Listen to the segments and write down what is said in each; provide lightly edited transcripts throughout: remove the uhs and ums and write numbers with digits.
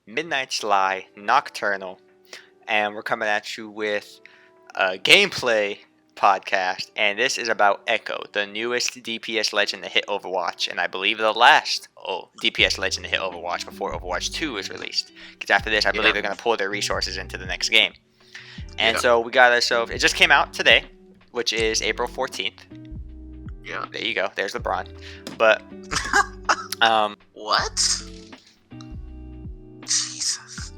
Midnight Sly Nocturnal, and we're coming at you with a gameplay podcast. And this is about Echo, the newest DPS legend to hit Overwatch, and I believe the last DPS legend to hit Overwatch before Overwatch 2 is released. Because after this, I believe they're going to pull their resources into the next game. And so we got ourselves. It just came out today, which is April 14th. Yeah. There you go. There's LeBron. But what? Jesus.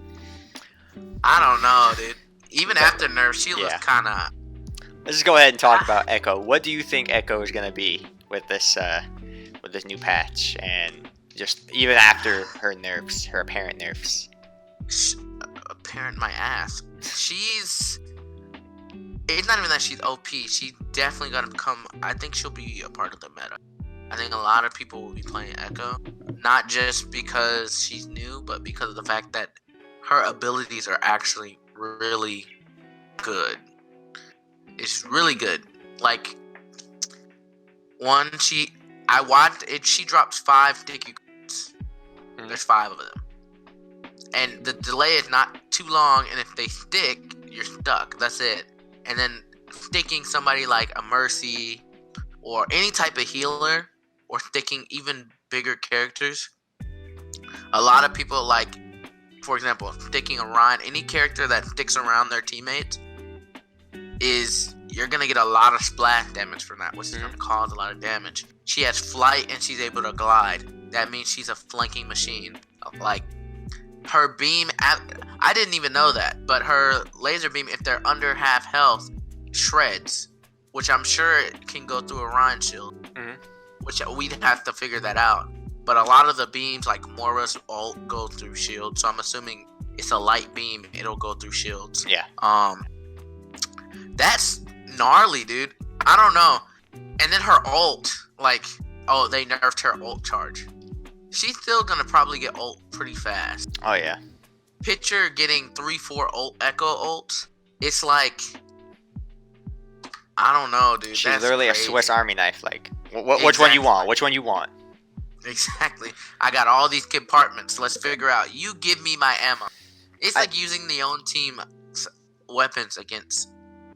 I don't know, dude. Even after nerf, she was kind of. Let's just go ahead and talk about Echo. What do you think Echo is gonna be with this new patch, and just even after her nerfs, her apparent nerfs? Apparent my ass. She's. It's not even that she's OP. She's definitely gonna become. I think she'll be a part of the meta. I think a lot of people will be playing Echo, not just because she's new, but because of the fact that her abilities are actually really good. It's really good. Like, I watched it. She drops 5 sticky cards. There's 5 of them, and the delay is not too long. And if they stick, you're stuck. That's it. And then sticking somebody like a Mercy or any type of healer, or sticking even bigger characters. A lot of people like, for example, sticking a Ryan, any character that sticks around their teammates, you're going to get a lot of splash damage from that, which is going to cause a lot of damage. She has flight and she's able to glide. That means she's a flanking machine. Like, her beam, I didn't even know that, but her laser beam, if they're under half health, shreds, which I'm sure it can go through a Ryan shield. Which we'd have to figure that out. But a lot of the beams, like Moira's ult, go through shields. So I'm assuming it's a light beam, it'll go through shields. Yeah. That's gnarly, dude. I don't know. And then her ult, they nerfed her ult charge. She's still gonna probably get ult pretty fast. Oh yeah. Picture getting 3-4 ult Echo ults. It's like, I don't know, dude. She's That's literally crazy. a Swiss Army knife. Like, which one you want? Which one you want? Exactly. I got all these compartments. Let's figure out. You give me my ammo. It's like using the own team weapons against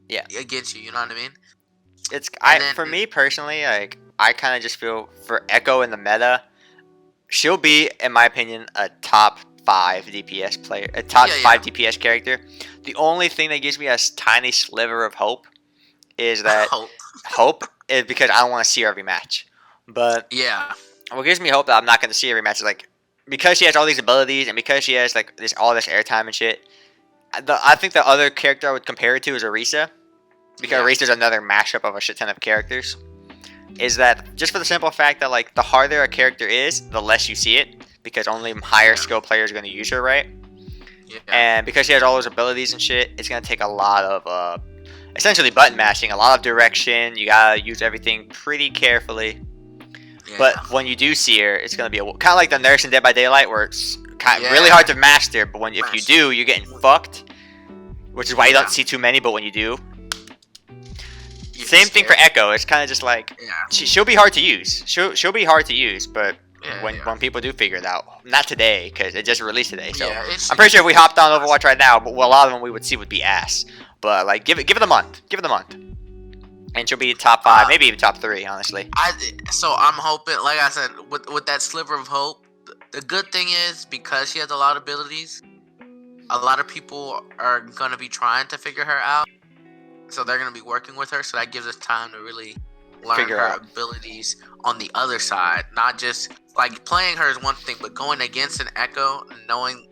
you. You know what I mean? For me personally, like, I kind of just feel for Echo in the meta, she'll be, in my opinion, a top 5 DPS player, a top 5 DPS character. The only thing that gives me a tiny sliver of hope is that hope is because I don't want to see her every match. But what gives me hope that I'm not going to see every match is, like, because she has all these abilities and because she has, like, all this airtime and shit. I think the other character I would compare it to is Orisa, because Orisa's another mashup of a shit ton of characters. Is that just for the simple fact that, like, the harder a character is, the less you see it, because only higher skill players are going to use her, right? Yeah. And because she has all those abilities and shit, it's going to take a lot of essentially button mashing, a lot of direction. You gotta use everything pretty carefully. But when you do see her, it's gonna be kind of like the nurse in Dead by Daylight, where it's really hard to master. But if you do, you're getting fucked. Which is why you don't see too many. But when you do, same thing for Echo. It's kind of just like she'll be hard to use. She'll be hard to use, but when people do figure it out, not today because it just released today. So I'm pretty sure if we hopped on Overwatch right now, but a lot of them we would see would be ass. But, like, give it a month. Give it a month. And she'll be top 5, maybe even top 3, honestly. So I'm hoping, like I said, with that sliver of hope, the good thing is, because she has a lot of abilities, a lot of people are going to be trying to figure her out. So they're going to be working with her. So that gives us time to really learn her abilities on the other side. Not just, like, playing her is one thing, but going against an Echo and knowing,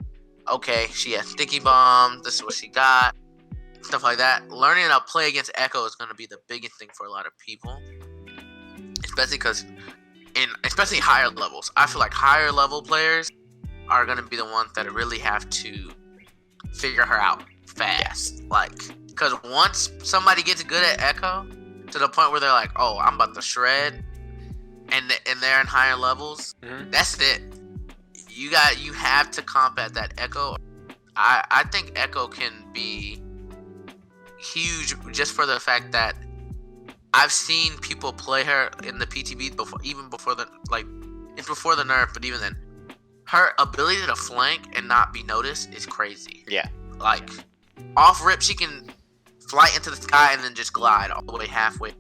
okay, she has sticky bomb, this is what she got. Stuff like that. Learning how to play against Echo is going to be the biggest thing for a lot of people, especially because especially higher levels. I feel like higher level players are going to be the ones that really have to figure her out fast. Like, because once somebody gets good at Echo to the point where they're like, oh, I'm about to shred, and they're in higher levels, that's it. You have to combat that Echo. I think Echo can be huge just for the fact that I've seen people play her in the PTB before, even before the nerf, but even then, her ability to flank and not be noticed is crazy. Yeah. Like, off rip, she can fly into the sky and then just glide all the way halfway.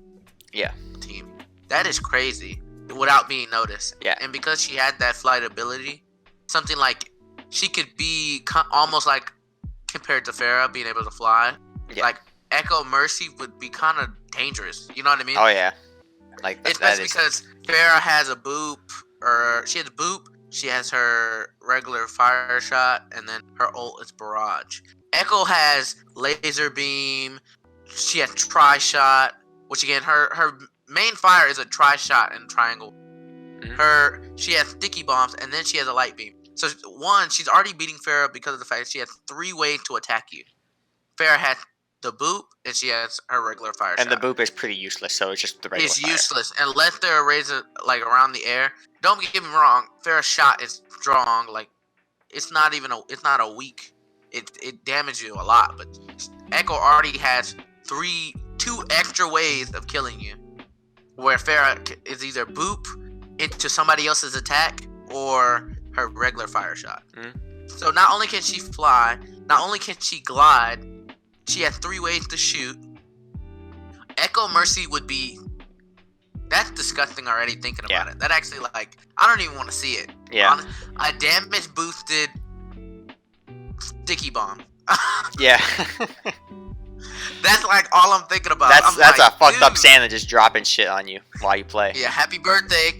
Yeah. Team. That is crazy without being noticed. Yeah. And because she had that flight ability, something like she could be almost like compared to Pharah being able to fly. Yeah. Like Echo Mercy would be kind of dangerous. You know what I mean? Oh yeah. Like especially because Pharah has a boop, or she has a boop. She has her regular fire shot, and then her ult is barrage. Echo has laser beam. She has tri shot, which again, her main fire is a tri shot and triangle. Mm-hmm. She has sticky bombs, and then she has a light beam. So one, she's already beating Pharah because of the fact that she has 3 ways to attack you. Pharah has the boop, and she has her regular fire shot. And the boop is pretty useless, so it's just the regular It's fire. useless unless they're razor like around the air. Don't get me wrong, Pharah's shot is strong. Like it's not a weak. It damages you a lot, but Echo already has 2 extra ways of killing you, where Pharah is either boop into somebody else's attack or her regular fire shot. Mm-hmm. So not only can she fly, not only can she glide, she has 3 ways to shoot. Echo Mercy would be... That's disgusting already thinking about it. That actually, like, I don't even want to see it. Yeah. A damage boosted sticky bomb. Yeah. That's like all I'm thinking about. That's like, a fucked up Santa just dropping shit on you while you play. Yeah, happy birthday.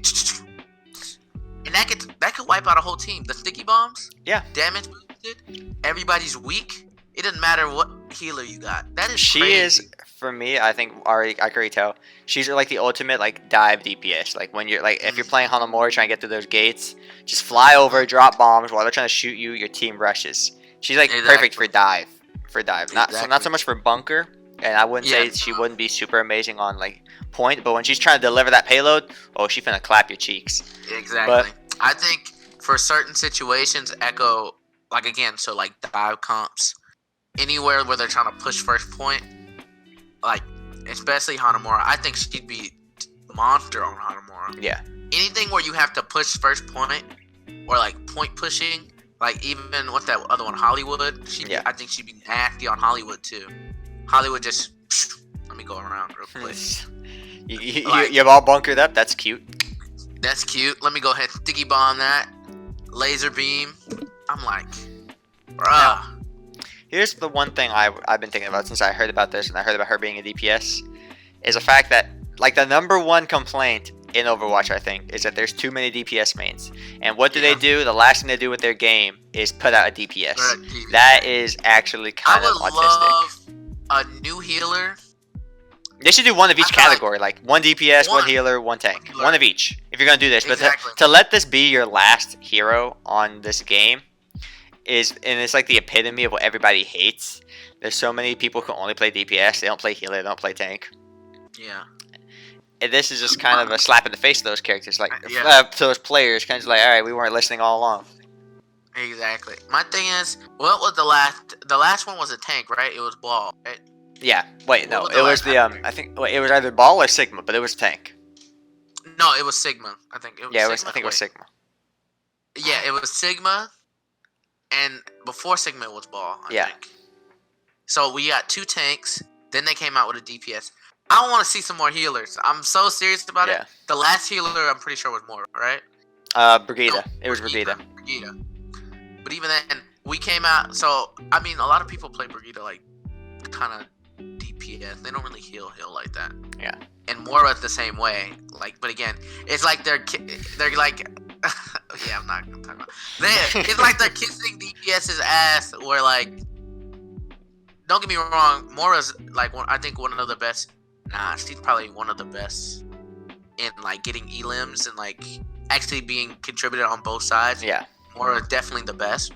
And that could wipe out a whole team. The sticky bombs. Yeah. Damage boosted. Everybody's weak. It doesn't matter what healer you got. That is she crazy. is, for me, I think already I can already tell. She's like the ultimate like dive DPS. Like when you're like if you're playing Hanamori trying to get through those gates, just fly over, drop bombs while they're trying to shoot you. Your team rushes. She's like perfect for dive. Not so much for bunker. And I wouldn't say she wouldn't be super amazing on like point, but when she's trying to deliver that payload, oh, she's finna clap your cheeks. Exactly. But I think for certain situations, Echo, like again, so like dive comps, anywhere where they're trying to push first point, like especially Hanamura, I think she'd be monster on Hanamura. Yeah. Anything where you have to push first point or like point pushing, like even what's that other one, Hollywood? I think she'd be nasty on Hollywood too. Hollywood just let me go around real quick. You've all bunkered up. That's cute. That's cute. Let me go ahead and sticky bomb that. Laser beam. I'm like, bruh. Now, here's the one thing I've been thinking about since I heard about this and I heard about her being a DPS, is the fact that like the number one complaint in Overwatch, I think, is that there's too many DPS mains. And what do they do? The last thing they do with their game is put out a DPS. That is actually kind of autistic. Love a new healer. They should do one of each category, like one DPS, one healer, one tank. One of each, if you're going to do this. But to let this be your last hero on this game and it's like the epitome of what everybody hates. There's so many people who only play DPS. They don't play healer, they don't play tank. Yeah. And this is just kind of a slap in the face to those characters. Like, to those players, kind of like, alright, we weren't listening all along. Exactly. My thing is, what was the last one was a tank, right? It was Ball, right? Yeah. Wait, no. It was the, I think, it was either Ball or Sigma, but it was tank. No, it was Sigma. I think it was Sigma. I think it was Sigma. Yeah, it was Sigma, and before Sigma it was Ball, I think. So we got 2 tanks, then they came out with a DPS. I want to see some more healers. I'm so serious about it. The last healer, I'm pretty sure, was more, right? Brigida. It was Brigida. But even then, we came out, so, I mean, a lot of people play Brigida, like, kind of DPS. They don't really heal like that. Yeah. And Moira's the same way. Like, but again, it's like they're like, yeah, I'm not gonna talk about. It's like they're kissing DPS's ass. Where like, don't get me wrong, Moira's like I think one of the best. Nah, she's probably one of the best in like getting elims and like actually being contributed on both sides. Yeah, Moira's definitely the best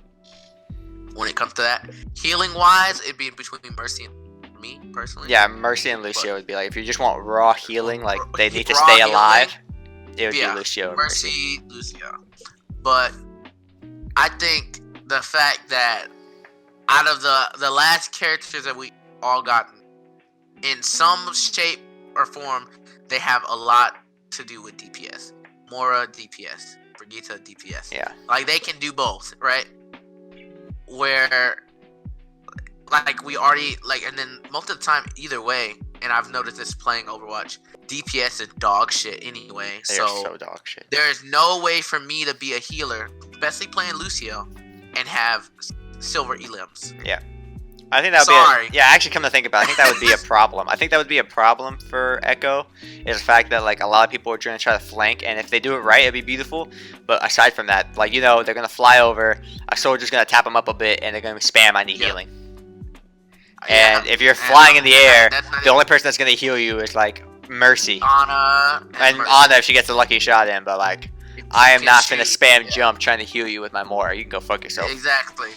when it comes to that. Healing wise, it'd be between Mercy and me personally. Yeah, Mercy and Lucio would be like, if you just want raw healing, like they need to stay alive, it would be Lucio. Mercy, Lucio. But I think the fact that out of the last characters that we all gotten, in some shape or form, they have a lot to do with DPS. Moira DPS. Brigitte DPS. Yeah. Like they can do both, right? Where like we already like, and then most of the time either way, and I've noticed this playing Overwatch, DPS is dog shit anyway. They're so dog shit. There is no way for me to be a healer, especially playing Lucio, and have silver elims. Yeah. I think that would be actually come to think about it, I think that would be a problem. I think that would be a problem for Echo, is the fact that like a lot of people are trying to flank, and if they do it right, it'd be beautiful. But aside from that, like, you know, they're gonna fly over, a soldier's gonna tap them up a bit, and they're gonna spam I need healing. And if you're flying in the air, the only person that's gonna heal you is like Mercy. Ana. And Ana if she gets a lucky shot in, but like I am not gonna spam jump trying to heal you with my Mortar. You can go fuck yourself. Exactly.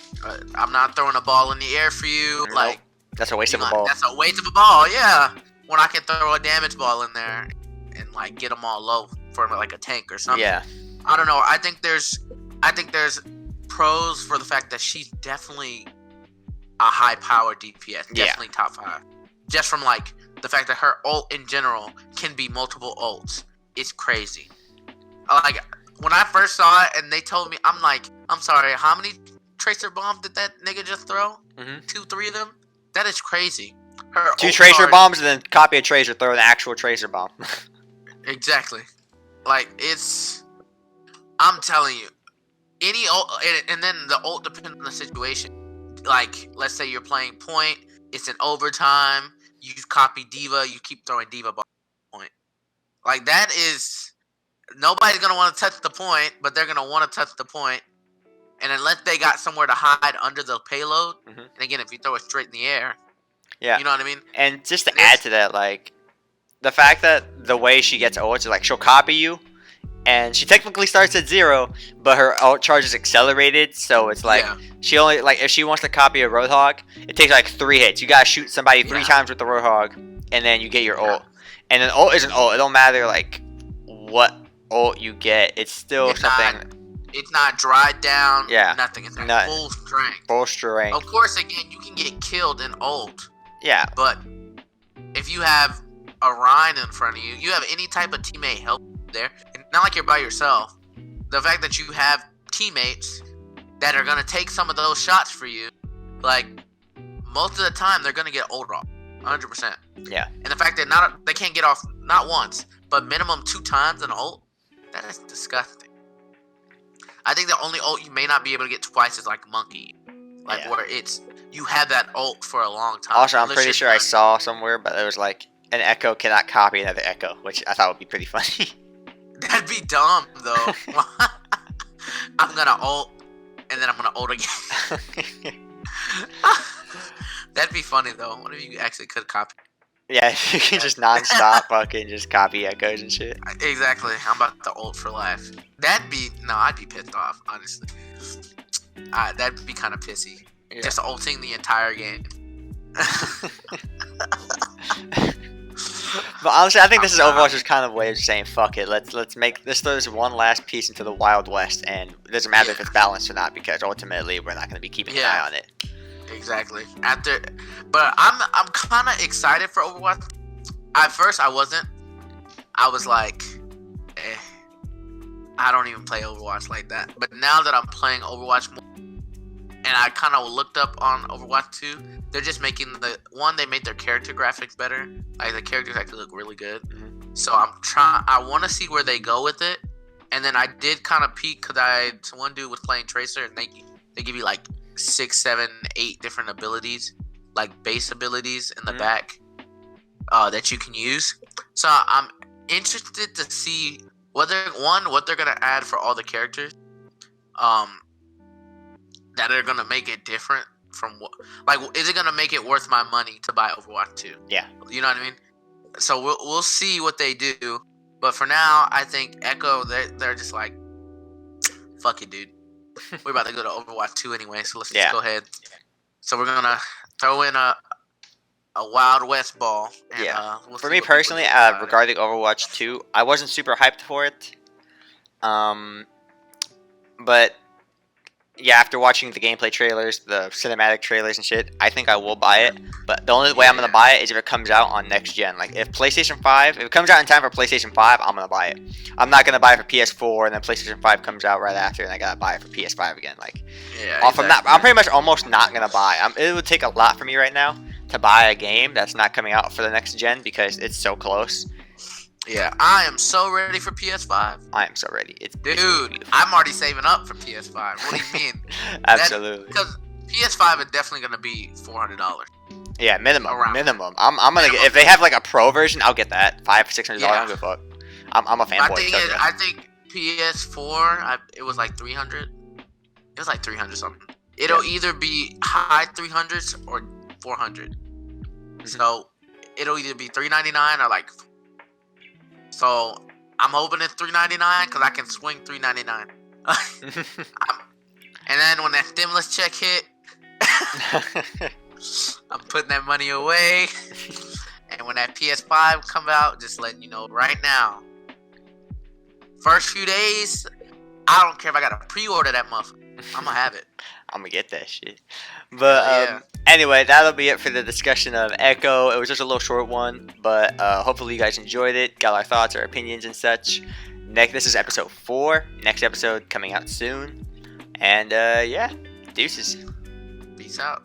I'm not throwing a ball in the air for you. Nope. Like that's a waste of a ball. That's a waste of a ball. Yeah. When I can throw a damage ball in there and like get them all low for like a tank or something. Yeah. I don't know. I think there's pros for the fact that she's definitely a high power DPS. Definitely top 5. Just from like the fact that her ult in general can be multiple ults. It's crazy. Like when I first saw it and they told me, I'm like, I'm sorry, how many tracer bombs did that nigga just throw? 2, 3 of them? That is crazy. Her 2 tracer bombs and then copy a tracer, throw an actual tracer bomb. Exactly. Like it's, I'm telling you, any ult, and then the ult depends on the situation. Like let's say you're playing point, it's an overtime, you copy D.Va, you keep throwing D.Va bomb point. Like that is, nobody's gonna want to touch the point, but they're gonna want to touch the point. And unless they got somewhere to hide under the payload, and again, if you throw it straight in the air, you know what I mean? And just to add to that, like, the fact that the way she gets ults is like, she'll copy you, and she technically starts at 0, but her ult charge is accelerated, so it's like, she only, like, if she wants to copy a Roadhog, it takes like 3 hits. You gotta shoot somebody 3 times with the Roadhog, and then you get your ult. And an ult is an ult. It don't matter, like, what ult you get. It's still something... It's not dried down. Nothing. It's like full strength. Full strength. Of course, again, you can get killed in ult. Yeah. But if you have a Rhine in front of you, you have any type of teammate help there. And not like you're by yourself. The fact that you have teammates that are gonna take some of those shots for you, like most of the time they're gonna get ult off, 100%. Yeah. And the fact that they can't get off not once, but minimum 2 times an ult, that is disgusting. I think the only ult you may not be able to get twice is like Monkey. Like where it's, you have that ult for a long time. Also, I'm pretty sure I saw somewhere, but it was like, an Echo cannot copy another Echo, which I thought would be pretty funny. That'd be dumb, though. I'm gonna ult, and then I'm gonna ult again. That'd be funny, though. What if you actually could copy? Yeah, you can just non-stop fucking just copy Echoes and shit. Exactly. I'm about to ult for life. I'd be pissed off, honestly. That'd be kind of pissy. Yeah. Just ulting the entire game. But honestly, I think this is Overwatch's kind of way of saying, fuck it, let's throw this one last piece into the Wild West, and it doesn't matter if it's balanced or not, because ultimately we're not going to be keeping an eye on it. Exactly. But I'm kind of excited for Overwatch. At first, I wasn't. I was like, I don't even play Overwatch like that. But now that I'm playing Overwatch more, and I kind of looked up on Overwatch 2, they're just making they made their character graphics better. Like the characters actually look really good. So I want to see where they go with it. And then I did kind of peek because one dude was playing Tracer, and they give you like 6, 7, 8 different abilities, like base abilities in the back that you can use. So I'm interested to see what they're gonna add for all the characters, that are gonna make it different from what, like, is it gonna make it worth my money to buy Overwatch 2? Yeah, you know what I mean. So we'll see what they do, but for now, I think Echo they're just like, fuck it, dude. We're about to go to Overwatch 2 anyway, so let's just go ahead. So we're gonna throw in a Wild West ball. And, for me personally, regarding Overwatch 2, I wasn't super hyped for it. But yeah, after watching the gameplay trailers, the cinematic trailers and shit, I think I will buy it. But the only way I'm gonna buy it is if it comes out on next gen. Like if PlayStation 5, if it comes out in time for PlayStation 5, I'm gonna buy it. I'm not gonna buy it for PS4 and then PlayStation 5 comes out right after and I gotta buy it for PS5 again. Like, I'm pretty much almost not gonna buy. It would take a lot for me right now to buy a game that's not coming out for the next gen because it's so close. Yeah, I am so ready for PS5. I am so ready. Dude, I'm already saving up for PS5. What do you mean? Absolutely. Because PS5 is definitely gonna be $400. Yeah, minimum. I'm gonna get, if they have like a pro version, I'll get that $500-$600. I don't give a fuck. I'm a fanboy. I think PS4, it was like 300. It was like 300 something. It'll either be high 300s or 400. So it'll either be $399 or like. So I'm hoping it's $399 because I can swing $399. And then when that stimulus check hit, I'm putting that money away. And when that PS5 come out, just letting you know right now. First few days, I don't care if I gotta pre-order that motherfucker. I'm gonna have it. I'm gonna get that shit. But anyway, that'll be it for the discussion of Echo. It was just a little short one, but hopefully you guys enjoyed it. Got our thoughts, our opinions, and such. This is episode 4. Next episode coming out soon. And yeah, deuces. Peace out.